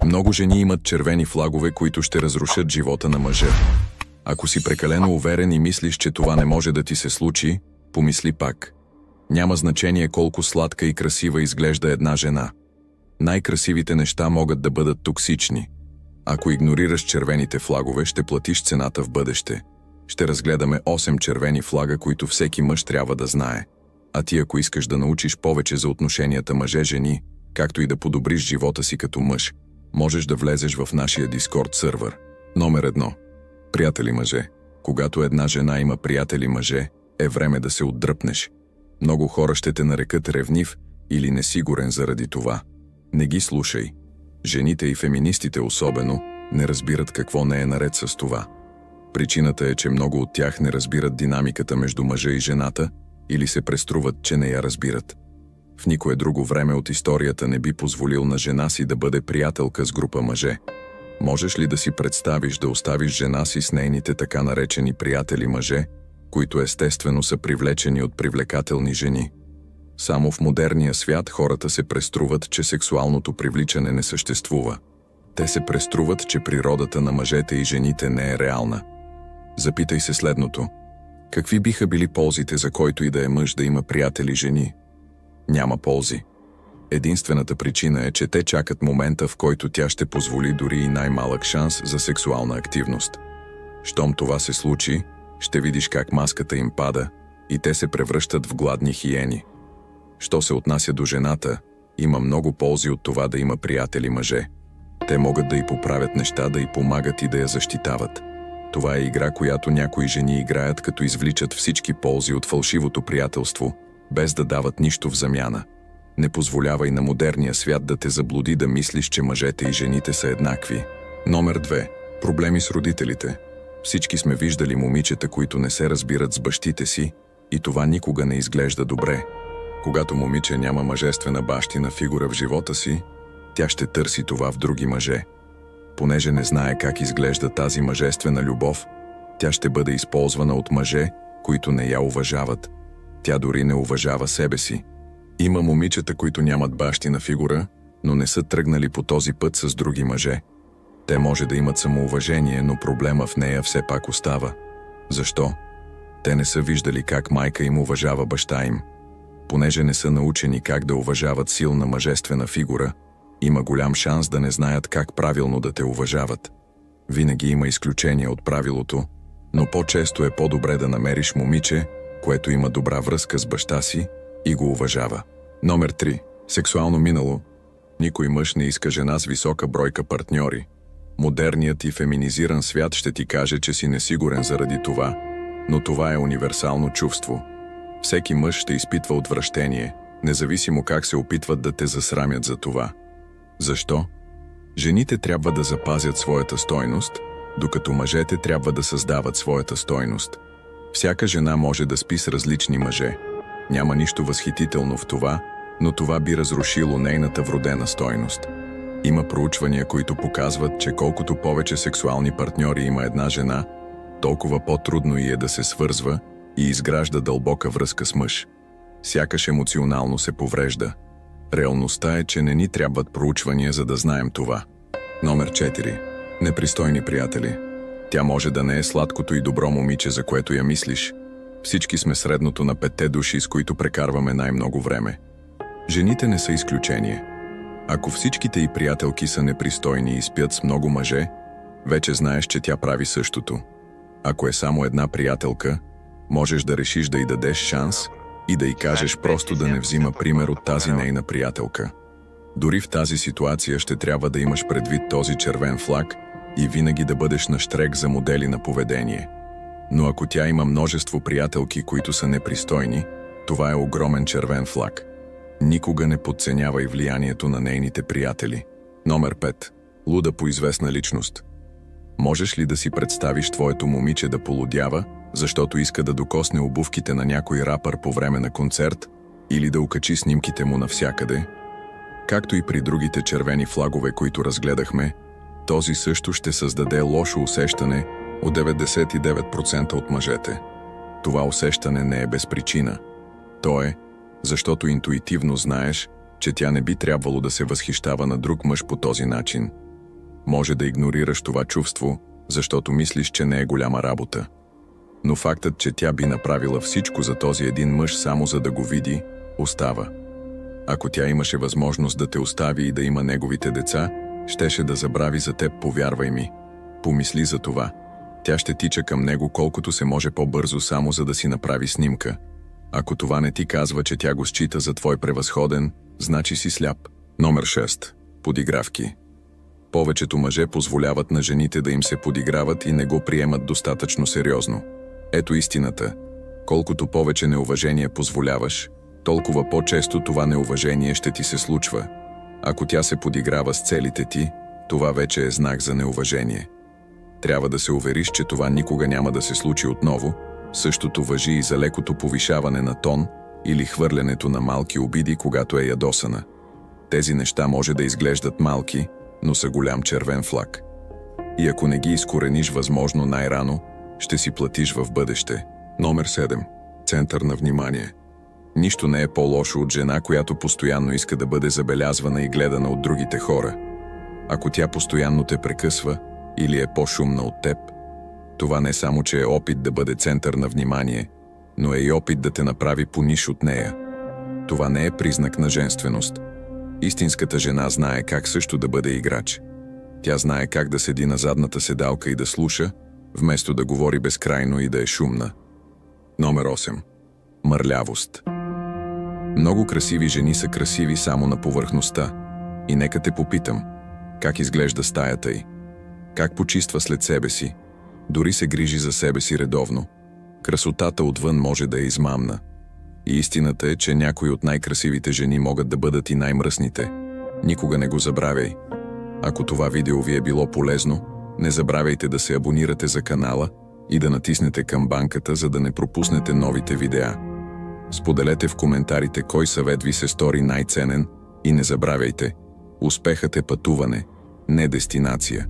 Много жени имат червени флагове, които ще разрушат живота на мъжа. Ако си прекалено уверен и мислиш, че това не може да ти се случи, помисли пак. Няма значение колко сладка и красива изглежда една жена. Най-красивите неща могат да бъдат токсични. Ако игнорираш червените флагове, ще платиш цената в бъдеще. Ще разгледаме 8 червени флага, които всеки мъж трябва да знае. А ти, ако искаш да научиш повече за отношенията мъже-жени, както и да подобриш живота си като мъж, можеш да влезеш в нашия Discord сървър. Номер 1. Приятели мъже. Когато една жена има приятели мъже, е време да се отдръпнеш. Много хора ще те нарекат ревнив или несигурен заради това. Не ги слушай. Жените и феминистите особено не разбират какво не е наред с това. Причината е, че много от тях не разбират динамиката между мъжа и жената или се преструват, че не я разбират. В никое друго време от историята не би позволил на жена си да бъде приятелка с група мъже. Можеш ли да си представиш да оставиш жена си с нейните така наречени приятели мъже, които естествено са привлечени от привлекателни жени? Само в модерния свят хората се преструват, че сексуалното привличане не съществува. Те се преструват, че природата на мъжете и жените не е реална. Запитай се следното. Какви биха били ползите за който и да е мъж да има приятели жени? Няма ползи. Единствената причина е, че те чакат момента, в който тя ще позволи дори и най-малък шанс за сексуална активност. Щом това се случи, ще видиш как маската им пада и те се превръщат в гладни хиени. Що се отнася до жената, има много ползи от това да има приятели мъже. Те могат да й поправят неща, да й помагат и да я защитават. Това е игра, която някои жени играят, като извличат всички ползи от фалшивото приятелство, без да дават нищо в замяна. Не позволявай на модерния свят да те заблуди да мислиш, че мъжете и жените са еднакви. Номер 2. Проблеми с родителите. Всички сме виждали момичета, които не се разбират с бащите си, и това никога не изглежда добре. Когато момиче няма мъжествена бащина фигура в живота си, тя ще търси това в други мъже. Понеже не знае как изглежда тази мъжествена любов, тя ще бъде използвана от мъже, които не я уважават. Тя дори не уважава себе си. Има момичета, които нямат бащина фигура, но не са тръгнали по този път с други мъже. Те може да имат самоуважение, но проблема в нея все пак остава. Защо? Те не са виждали как майка им уважава баща им. Понеже не са научени как да уважават силна мъжествена фигура, има голям шанс да не знаят как правилно да те уважават. Винаги има изключение от правилото, но по-често е по-добре да намериш момиче, което има добра връзка с баща си и го уважава. Номер 3. Сексуално минало. Никой мъж не иска жена с висока бройка партньори. Модерният и феминизиран свят ще ти каже, че си несигурен заради това, но това е универсално чувство. Всеки мъж ще изпитва отвращение, независимо как се опитват да те засрамят за това. Защо? Жените трябва да запазят своята стойност, докато мъжете трябва да създават своята стойност. Всяка жена може да спи с различни мъже. Няма нищо възхитително в това, но това би разрушило нейната вродена стойност. Има проучвания, които показват, че колкото повече сексуални партньори има една жена, толкова по-трудно й е да се свързва и изгражда дълбока връзка с мъж. Сякаш емоционално се поврежда. Реалността е, че не ни трябват проучвания, за да знаем това. Номер 4. Непристойни приятели. Тя може да не е сладкото и добро момиче, за което я мислиш. Всички сме средното на 5 души, с които прекарваме най-много време. Жените не са изключение. Ако всичките й приятелки са непристойни и спят с много мъже, вече знаеш, че тя прави същото. Ако е само една приятелка, можеш да решиш да й дадеш шанс и да й кажеш просто да не взима пример от тази нейна приятелка. Дори в тази ситуация ще трябва да имаш предвид този червен флаг и винаги да бъдеш нащрек за модели на поведение. Но ако тя има множество приятелки, които са непристойни, това е огромен червен флаг. Никога не подценявай влиянието на нейните приятели. Номер 5. Луда по известна личност. Можеш ли да си представиш твоето момиче да полудява, защото иска да докосне обувките на някой рапър по време на концерт или да окачи снимките му навсякъде? Както и при другите червени флагове, които разгледахме, този също ще създаде лошо усещане от 99% от мъжете. Това усещане не е без причина. То е, защото интуитивно знаеш, че тя не би трябвало да се възхищава на друг мъж по този начин, Може да игнорираш това чувство, защото мислиш, че не е голяма работа. Но фактът, че тя би направила всичко за този един мъж само за да го види, остава. Ако тя имаше възможност да те остави и да има неговите деца, щеше да забрави за теб, повярвай ми. Помисли за това. Тя ще тича към него колкото се може по-бързо само за да си направи снимка. Ако това не ти казва, че тя го счита за твой превъзходен, значи си сляп. Номер 6. Подигравки. Повечето мъже позволяват на жените да им се подиграват и не го приемат достатъчно сериозно. Ето истината. Колкото повече неуважение позволяваш, толкова по-често това неуважение ще ти се случва. Ако тя се подиграва с целите ти, това вече е знак за неуважение. Трябва да се увериш, че това никога няма да се случи отново. Същото важи и за лекото повишаване на тон или хвърлянето на малки обиди, когато е ядосана. Тези неща може да изглеждат малки, но са голям червен флаг. И ако не ги изкорениш възможно най-рано, ще си платиш в бъдеще. Номер 7. Център на внимание. Нищо не е по-лошо от жена, която постоянно иска да бъде забелязвана и гледана от другите хора. Ако тя постоянно те прекъсва или е по-шумна от теб, това не само, че е опит да бъде център на внимание, но е и опит да те направи пониш от нея. Това не е признак на женственост. Истинската жена знае как също да бъде играч. Тя знае как да седи на задната седалка и да слуша, вместо да говори безкрайно и да е шумна. Номер 8. Мърлявост. Много красиви жени са красиви само на повърхността. И нека те попитам, как изглежда стаята й? Как почиства след себе си? Дори се грижи за себе си редовно. Красотата отвън може да е измамна. И истината е, че някои от най-красивите жени могат да бъдат и най-мръсните. Никога не го забравяй. Ако това видео ви е било полезно, не забравяйте да се абонирате за канала и да натиснете камбанката, за да не пропуснете новите видеа. Споделете в коментарите кой съвет ви се стори най-ценен и не забравяйте, успехът е пътуване, не дестинация.